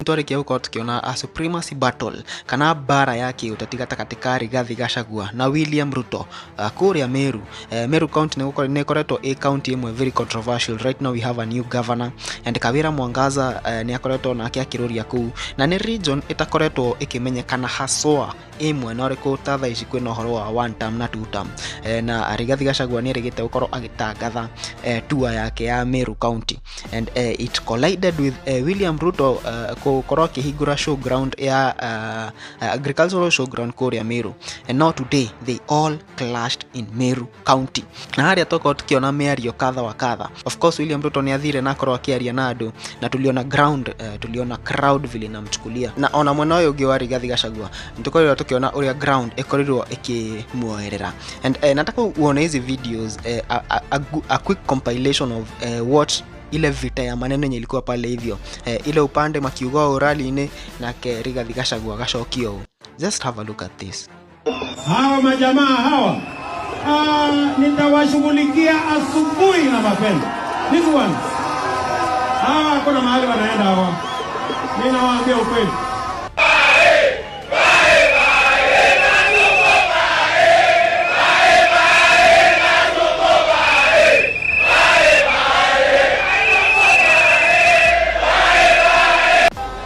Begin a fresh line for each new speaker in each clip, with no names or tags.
Nitwarekia gukorwo tukiona a supremacy battle kana bara yake utatigata katika Rigathi Gachagua na William Ruto kuria Meru. Meru county ne koretwo a county imwe very controversial. Right now we have a new governor and Kawira Mwangaza ne akoretwo nake akiruria kuu na ni region itakoretwo ikimenyekana haswa imwe na riko tatha ici kwina horo wa one term na two term. Na Rigathi Gachagua ni rigite gukorwo agitangatha tour yake ya Meru county and it collided with William Ruto gukorwo akihingura showground ya agricultural showground kuria Meru, and now today they all clashed in Meru county. Na haria toko tukiona miario kadha wa kadha. Of course William Ruto ni athire na akorwo akiaria na andu na tuliona ground tuliona crowd vile namchukulia, na ona mwena uyu ungi wa Rigathi Gachagua nitukorwo tukiona uria ground ikorirwo ikimuoerera. And nataka uone hizi videos, a quick compilation of what ile vita ya maneno yenye ilikuwa pale hivyo, ile upande makiugao rally na Rigathi Gachagua gashokio. Just have a look at this.
Hawa majamaa hawa nitawashughulikia asubuhi na mapema. This one hawa kuna mahali wanaenda hawa, mimi nawaambia ukweli.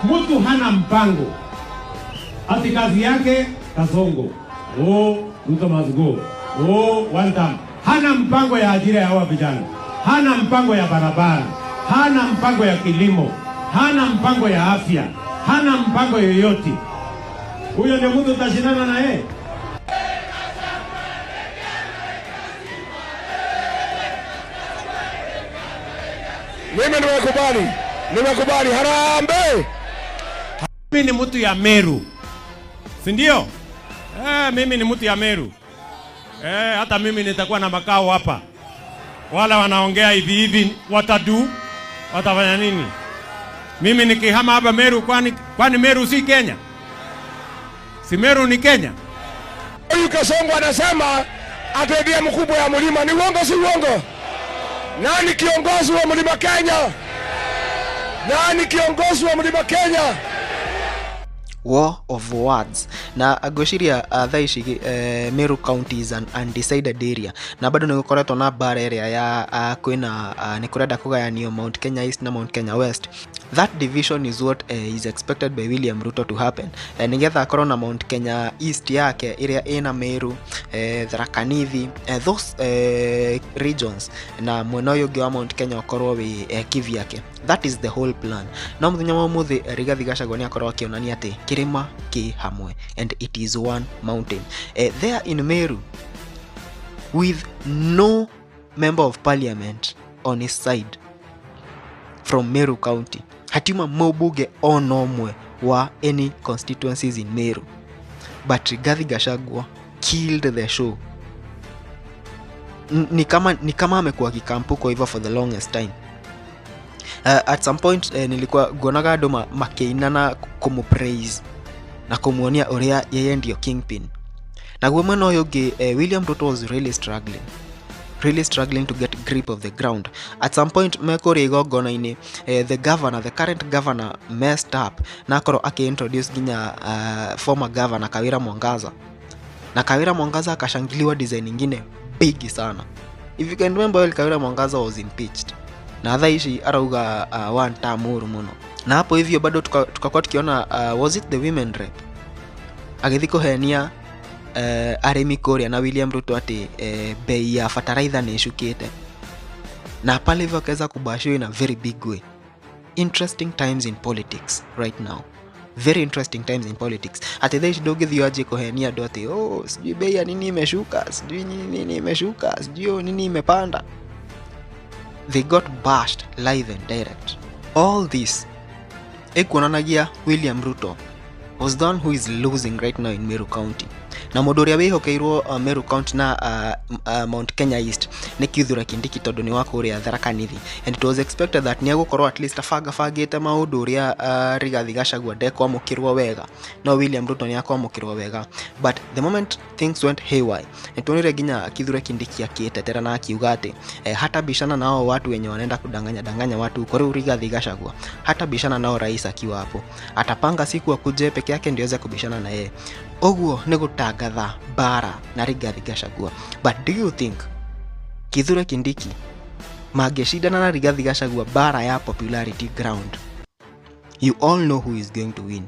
Mtu hana mpango, ati kazi yake kasongo, Ruto must go, one time. Hana mpango ya ajira ya hawa vijana, hana mpango ya barabara, hana mpango ya kilimo, hana mpango ya afya, hana mpango yoyote. Huyo ndio mtu tutashindana na yeye.
Mimi nimekubali harambe.
Mimi ni mtu ya Meru, si ndio? Mimi ni mtu ya Meru. Hata mimi nitakuwa na makao hapa. Wala wanaongea hivi watafanya nini? Mimi nikihama hapa Meru, kwani Meru si Kenya? Si Meru ni Kenya?
Huyu Kasongo anasema atendea mkubwa ya mlima. Ni uongo si uongo? Nani kiongozi wa mlima Kenya? Nani kiongozi wa mlima Kenya?
War of words. Na agoshiria thaishi Meru county is an undecided area, na bado nigukoretwo na bara area ya kwina nikurenda kugayanio Mount Kenya East na Mount Kenya West. That division is what is expected by William Ruto to happen. Nigetha akorwo na Mount Kenya East yake area ina Meru, Tharaka Nithi, those regions, na mwena uyu ungi wa Mount Kenya ukorwo wi kivi yake. That is the whole plan. Na muthenya wa muthi Rigathi Gachagua ni akorwo akionania ati kirima ki hamwe, and it is one mountain. There in Meru, with no member of parliament on his side from Meru county, hatima mobuge onomwe wa any constituencies in Meru, but Rigathi Gachagua killed the show. Ni kama amekuwa kikampuko hivyo for the longest time. At some point nilikuwa gonaga ndo makeinana kumupraise na kumuonia uria yeye ndio kingpin. Na gwe mwena uyu ungi William Ruto was really struggling to get grip of the ground. At some point mekori igogona-ini the current governor messed up na akorwo aki-introduce ginya former governor Kawira Mwangaza, na Kawira Mwangaza akashangiliwa design nyingine big sana. If you can remember, Kawira Mwangaza was impeached na thaishi arauga one term muno, na hapo hivyo bado tukakuwa tukiona was it the women rep agithiko henia aremi koria na William Ruto ati bei ya fertilizer ni shukite, na pale hivyo akaweza kubashio in a very big way. Interesting times in politics right now, very interesting times in politics. Ati thaishi dogithio aje kohenia ndo ati sijui bei ya nini imeshuka, sijui nini imeshuka, sijui nini imepanda. They got bashed live and direct. All this ekuonanagia William Ruto was the one who is losing right now in Meru County. na mundu uria wihokeirwo Meru County na Mount Kenya East ni Kithure Kindiki tondu ni wako uria Tharaka Nithi, and it was expected that ni agukorwo at least bangite maundu uria Rigathi Gachagua ndekwamukirwo wega no William Ruto ni akwamukirwo wega, but the moment things went haywire nitwonire nginya Kithure Kindiki akitetera na akiuga ati hata bishana nao watu wenye wanaenda kudanganya watu kwa Rigathi Gachagua, hata bishana nao rais akiwa hapo, atapanga siku akuje peke yake ndio aweze kubishana na yeye. Oguo ni gutangatha bara na Rigathi Gachagua. But do you think Kithure Kindiki mageshindana na Rigathi Gachagua bara ya popularity ground? You all know who is going to win.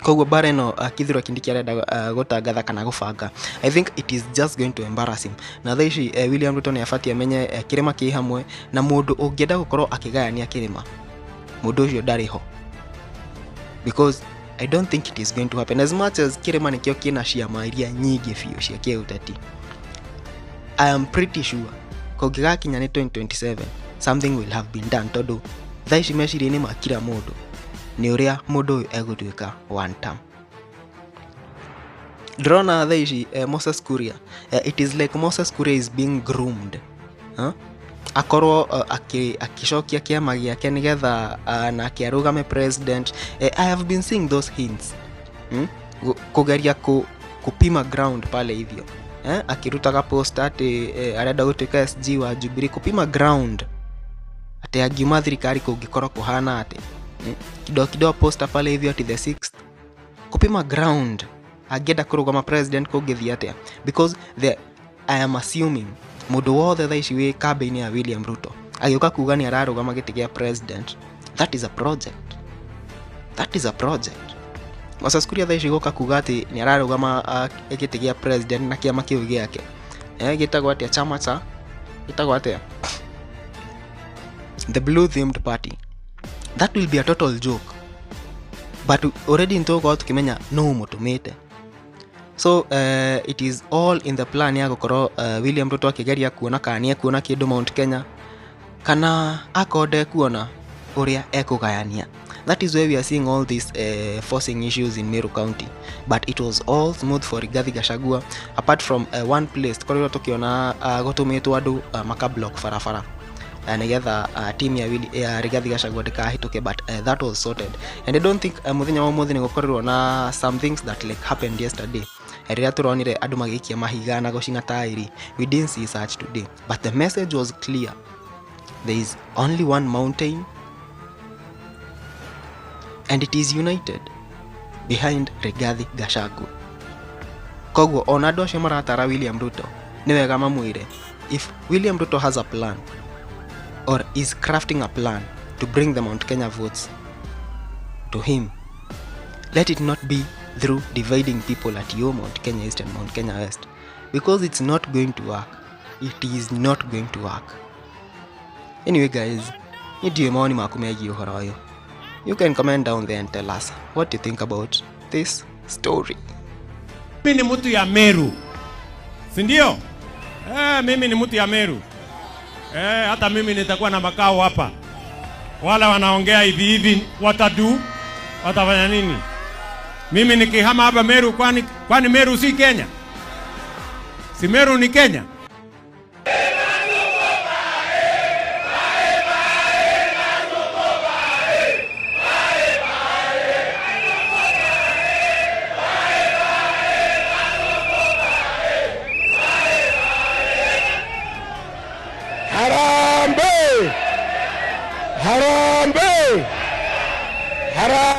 Koguo bara no Kithure Kindiki arenda gutangatha kana gubanga, I think it is just going to embarrass him. Na thaici William Ruto ni afatie amenye kirima ki hamwe na mundu ungienda gukorwo akigayania kirima, mundu ucio ndariho, because I don't think it is going to happen. As much as kirima nikio kina ciama iria nyingi biu cia kiuteti, I am pretty sure kogigakinya ni 2027 something will have been done, tondu thaici meciria-ini ma kila mundu ni uria mundu uyu egutwika one term. Drona thaici Moses Kuria, it is like Moses Kuria is being groomed, akorwo akishokia kiama giake nigetha na kiarugame president. I have been seeing those hints, kugeria kupima ground pale hivyo, akirutaga post ati arenda gutwika SG wa Jubilee, kupima ground ati agiuma thirikari kungikorwo kuhana ati kidogo posta pale hivyo ati the 6th, kupima ground agenda kurugama president kungithia atia, because I am assuming mundu wothe thaici wi campaign ya William Ruto agioka kuga ni ararugama giti gia president, that is a project. Moses Kuria thaici goka kuga ati ni ararugama giti gia president na kiama kiu giake gitagwo atia, chama cha gitagwo atia, the blue themed party. That will be a total joke, but already ntoko tukimenya no mutumite. So it is all in the plan ya gukoro William Ruto akigeria kuona kana kuona kindu Mount Kenya kana akode kuona uria ekugayania. That is where we are seeing all these forcing issues in Meru County, but it was all smooth for Rigathi Gachagua, apart from one place koriro tukiona gutumitwo andu makablock farafara nigetha team ya Rigathi Gachagua ndikahituke, but that was sorted, and I don't think muthenya wa muthi ni gukorirwo na some things that like happened yesterday. Riria turonire andu magikia mahiga na gucina tairi, we didn't see such today, but the message was clear. There is only one mountain and it is united behind Rigathi Gachagua. Koguo ona andu acio maratara William Ruto ni wega mamwire, if William Ruto has a plan or is crafting a plan to bring the Mount Kenya votes to him, let it not be through dividing people at your Mount Kenya East and Mount Kenya West, because it's not going to work. It is not going to work. Anyway guys, ndio maoni maku megiĩ ũhoro ũyũ. You can comment down there and tell us what you think about this story.
Mimi ni mtu ya Meru, si ndio? Mimi ni mtu ya Meru. Hata mimi nitakuwa na makao hapa. Wala wanaongea hivi watafanya nini? Mimi nikihama hapa Meru, kwani Meru si Kenya? Si Meru ni Kenya?
Harambe! Harambe! Harambe!